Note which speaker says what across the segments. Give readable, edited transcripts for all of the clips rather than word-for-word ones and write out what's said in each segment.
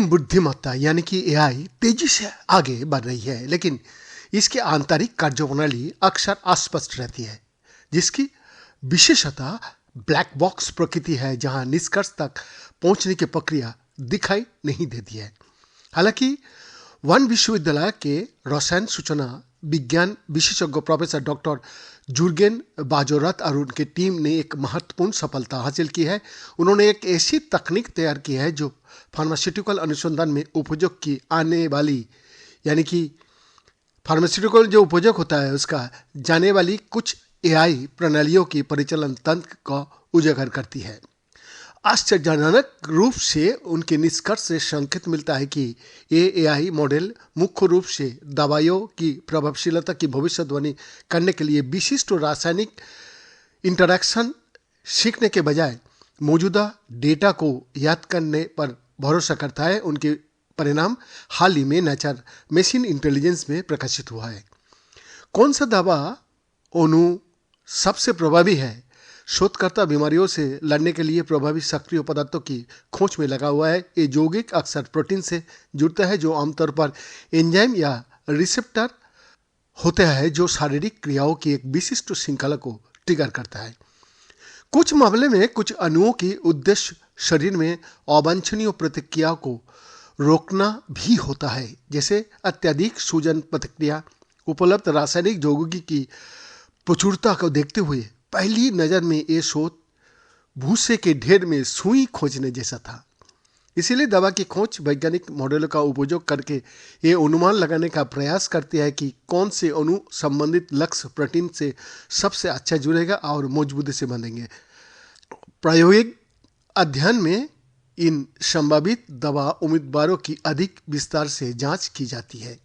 Speaker 1: कृत्रिम बुद्धिमत्ता यानी कि एआई तेजी से आगे बढ़ रही है, लेकिन इसकी आंतरिक कार्यप्रणाली अक्सर अस्पष्ट रहती है, जिसकी विशेषता ब्लैक बॉक्स प्रकृति है, जहां निष्कर्ष तक पहुंचने की प्रक्रिया दिखाई नहीं देती है। हालांकि वन विश्वविद्यालय के रसायन सूचना विज्ञान विशेषज्ञ प्रोफेसर डॉक्टर जुर्गेन बाजोरत और उनकी टीम ने एक महत्वपूर्ण सफलता हासिल की है। उन्होंने एक ऐसी तकनीक तैयार की है जो फार्मास्यूटिकल अनुसंधान में उपयोग की आने वाली, यानी कि फार्मास्यूटिकल जो उपयोग होता है उसका जाने वाली कुछ एआई प्रणालियों की परिचालन तंत्र का उजागर करती है। आश्चर्यजनक रूप से उनके निष्कर्ष से संकेत मिलता है कि ये एआई मॉडल मुख्य रूप से दवाइयों की प्रभावशीलता की भविष्यवाणी करने के लिए विशिष्ट रासायनिक इंटरैक्शन सीखने के बजाय मौजूदा डेटा को याद करने पर भरोसा करता है। उनके परिणाम हाल ही में नेचर मशीन इंटेलिजेंस में प्रकाशित हुआ है। कौन सा दवा अणु सबसे प्रभावी है? शोधकर्ता बीमारियों से लड़ने के लिए प्रभावी सक्रिय पदार्थों की खोज में लगा हुआ है। ये यौगिक अक्सर प्रोटीन से जुड़ता है, जो आमतौर पर एंजाइम या रिसेप्टर होता है, जो शारीरिक क्रियाओं की एक विशिष्ट श्रृंखला को ट्रिगर करता है। कुछ मामले में कुछ अणुओं की उद्देश्य शरीर में अवांछनीय प्रतिक्रिया को रोकना भी होता है, जैसे अत्यधिक सूजन प्रतिक्रिया। उपलब्ध रासायनिक यौगिक की प्रचुरता को देखते हुए पहली नज़र में ये शोध भूसे के ढेर में सुई खोजने जैसा था। इसीलिए दवा की खोज वैज्ञानिक मॉडलों का उपयोग करके ये अनुमान लगाने का प्रयास करती है कि कौन से अणु संबंधित लक्ष्य प्रोटीन से सबसे अच्छा जुड़ेगा और मजबूती से बंधेंगे। प्रायोगिक अध्ययन में इन संभावित दवा उम्मीदवारों की अधिक विस्तार से जांच की जाती है।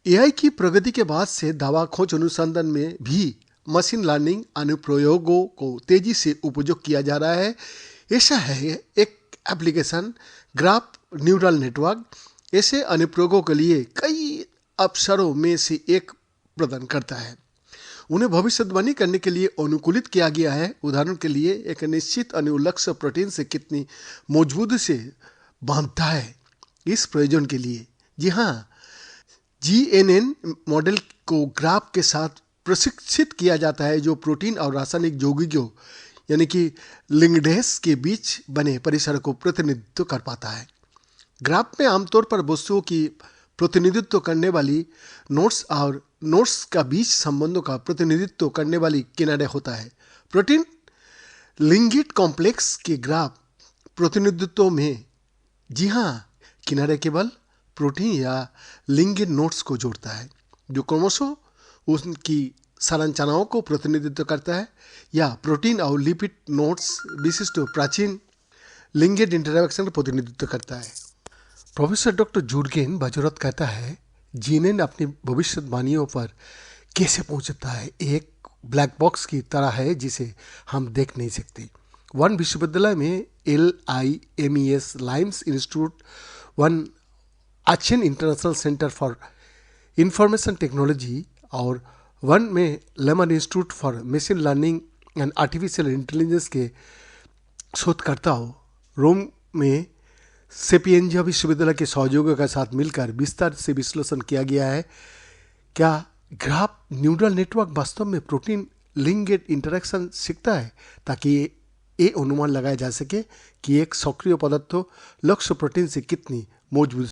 Speaker 1: एआई की प्रगति के बाद से दवा खोज अनुसंधान में भी मशीन लर्निंग अनुप्रयोगों को तेजी से उपयोग किया जा रहा है। ऐसा है एक एप्लीकेशन ग्राफ न्यूरल नेटवर्क ऐसे अनुप्रयोगों के लिए कई अवसरों में से एक प्रदान करता है। उन्हें भविष्यवाणी करने के लिए अनुकूलित किया गया है। उदाहरण के लिए एक निश्चित अणु लक्ष्य प्रोटीन से कितनी मजबूती से बांधता है। इस प्रयोजन के लिए जी हाँ, जीएनएन मॉडल को ग्राफ के साथ प्रशिक्षित किया जाता है, जो प्रोटीन और रासायनिक यौगिकों यानी कि लिंगडेस के बीच बने परिसर को प्रतिनिधित्व कर पाता है। ग्राफ में आमतौर पर वस्तुओं की प्रतिनिधित्व करने वाली नोड्स और नोड्स का बीच संबंधों का प्रतिनिधित्व करने वाली किनारे होता है। प्रोटीन लिंगेट कॉम्प्लेक्स के ग्राफ प्रतिनिधित्व में जी हाँ, किनारे केवल प्रोटीन या लिंगेट नोड्स को जोड़ता है, जो क्रमशः उनकी संरचनाओं को प्रतिनिधित्व करता है, या प्रोटीन और लिपिड नोड्स विशिष्ट प्राचीन लिंगेट इंटरैक्शन का प्रतिनिधित्व करता है। प्रोफेसर डॉक्टर जुर्गेन बाजोरत कहता है, जीएनएन अपनी भविष्यवाणियों पर कैसे पहुंचता है, एक ब्लैक बॉक्स की तरह है जिसे हम देख नहीं सकते। वन विश्वविद्यालय में LIMES Limes institute, Bonn Aachen international centre for information technology और वन में Lamarr institute for machine learning and artificial intelligence के शोधकर्ताओं रोम में सेपिएंजा विश्वविद्यालय के सहयोगियों के साथ मिलकर विस्तार से विश्लेषण किया गया है। क्या ग्राफ न्यूरल नेटवर्क वास्तव में प्रोटीन लिंगेट इंटरैक्शन सीखता है, ताकि ये अनुमान लगाया जा सके कि एक सक्रिय पदार्थ लक्ष्य प्रोटीन से कितनी मौजूद